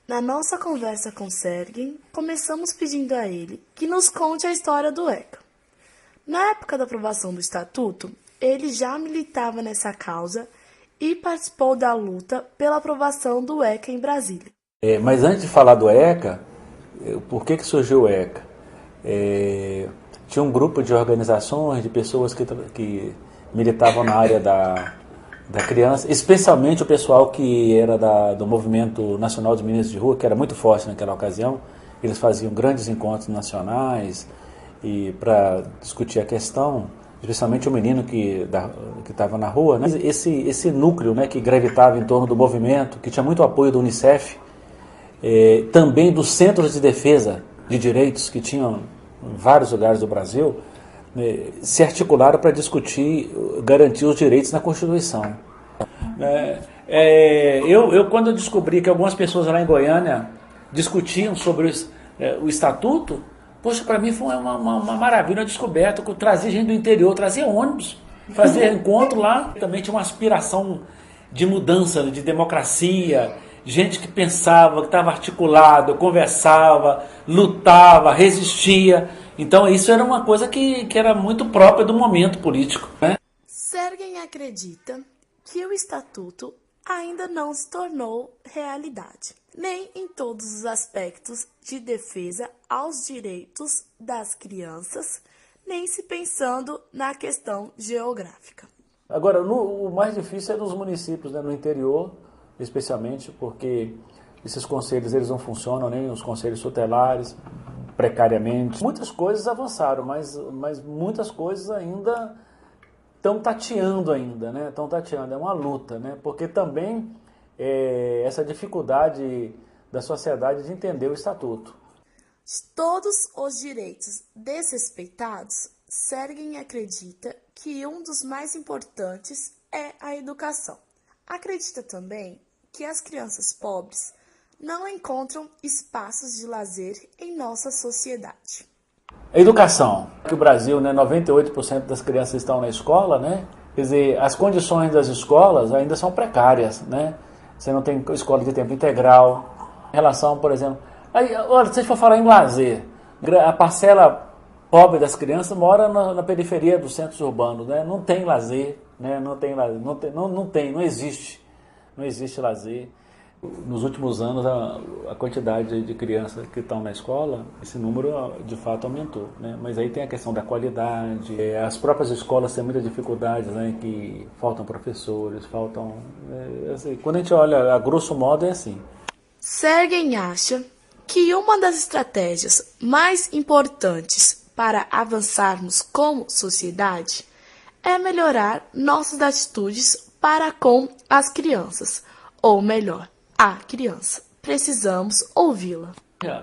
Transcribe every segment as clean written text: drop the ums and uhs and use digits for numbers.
Na nossa conversa com Sergem, começamos pedindo a ele que nos conte a história do ECA. Na época da aprovação do Estatuto, ele já militava nessa causa e participou da luta pela aprovação do ECA em Brasília. Mas antes de falar do ECA, por que surgiu o ECA? Tinha um grupo de organizações, de pessoas que militavam na área da criança, especialmente o pessoal que era do Movimento Nacional dos Meninos de Rua, que era muito forte naquela ocasião. Eles faziam grandes encontros nacionais e para discutir a questão, especialmente o menino que estava na rua, né? Esse núcleo, né, que gravitava em torno do movimento, que tinha muito apoio do Unicef, também dos centros de defesa de direitos que tinham em vários lugares do Brasil, se articularam para discutir, garantir os direitos na Constituição. Quando eu descobri que algumas pessoas lá em Goiânia discutiam sobre o Estatuto, poxa, para mim foi uma maravilha, uma descoberta, que eu trazia gente do interior, trazia ônibus, fazia encontro lá. Também tinha uma aspiração de mudança, de democracia, gente que pensava, que estava articulado, conversava, lutava, resistia. Então isso era uma coisa que era muito própria do momento político, né? Sergem acredita que o Estatuto ainda não se tornou realidade, nem em todos os aspectos de defesa aos direitos das crianças, nem se pensando na questão geográfica. Agora, o mais difícil é nos municípios, né, no interior, especialmente porque esses conselhos eles não funcionam, nem os conselhos tutelares, precariamente. Muitas coisas avançaram, mas muitas coisas ainda estão tateando ainda, né? Estão tateando, é uma luta, né? Porque também essa dificuldade da sociedade de entender o Estatuto. Todos os direitos desrespeitados, Sergem acredita que um dos mais importantes é a educação. Acredita também que as crianças pobres não encontram espaços de lazer em nossa sociedade. A educação, que o Brasil, né, 98% das crianças estão na escola, né? Quer dizer, as condições das escolas ainda são precárias, né? Você não tem escola de tempo integral. Em relação, por exemplo, olha, se a gente for falar em lazer, a parcela pobre das crianças mora na periferia dos centros urbanos, né? Não tem lazer, né? Não existe lazer. Nos últimos anos, a quantidade de crianças que estão na escola, esse número de fato aumentou, né? Mas aí tem a questão da qualidade, as próprias escolas têm muitas dificuldades, né? Que faltam professores, assim, quando a gente olha, a grosso modo é assim. Sergem acha que uma das estratégias mais importantes para avançarmos como sociedade é melhorar nossas atitudes para com as crianças, ou melhor, a criança. Precisamos ouvi-la.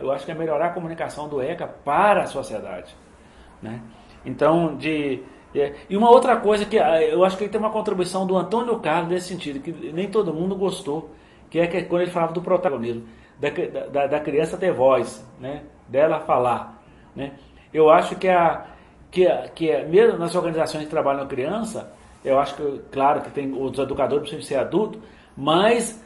Eu acho que é melhorar a comunicação do ECA para a sociedade, né? Então, e uma outra coisa que eu acho que tem uma contribuição do Antônio Carlos nesse sentido, que nem todo mundo gostou, que quando ele falava do protagonismo, da criança ter voz, né? Dela falar, né? Eu acho que mesmo nas organizações que trabalham com criança, eu acho que, claro, que tem os educadores precisam ser adultos, mas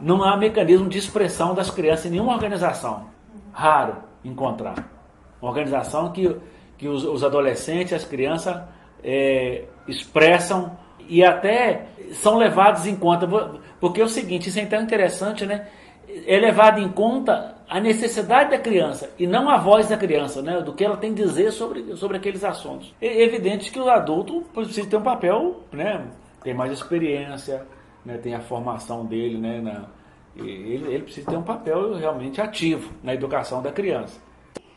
não há mecanismo de expressão das crianças em nenhuma organização. Raro encontrar uma organização que os adolescentes, as crianças expressam e até são levados em conta. Porque é o seguinte, isso é tão interessante, né? É levado em conta a necessidade da criança e não a voz da criança, né? Do que ela tem a dizer sobre aqueles assuntos. É evidente que o adulto precisa ter um papel, né? Tem mais experiência, né? Tem a formação dele, né? Ele precisa ter um papel realmente ativo na educação da criança.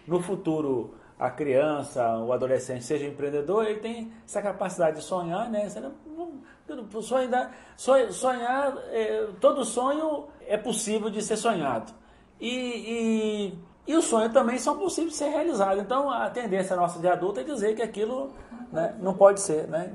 No futuro, a criança, o adolescente, seja empreendedor, ele tem essa capacidade de sonhar, né? Sonhar, todo sonho é possível de ser sonhado. E os sonhos também são possíveis de ser realizados. Então, a tendência nossa de adulto é dizer que aquilo, né, não pode ser, né?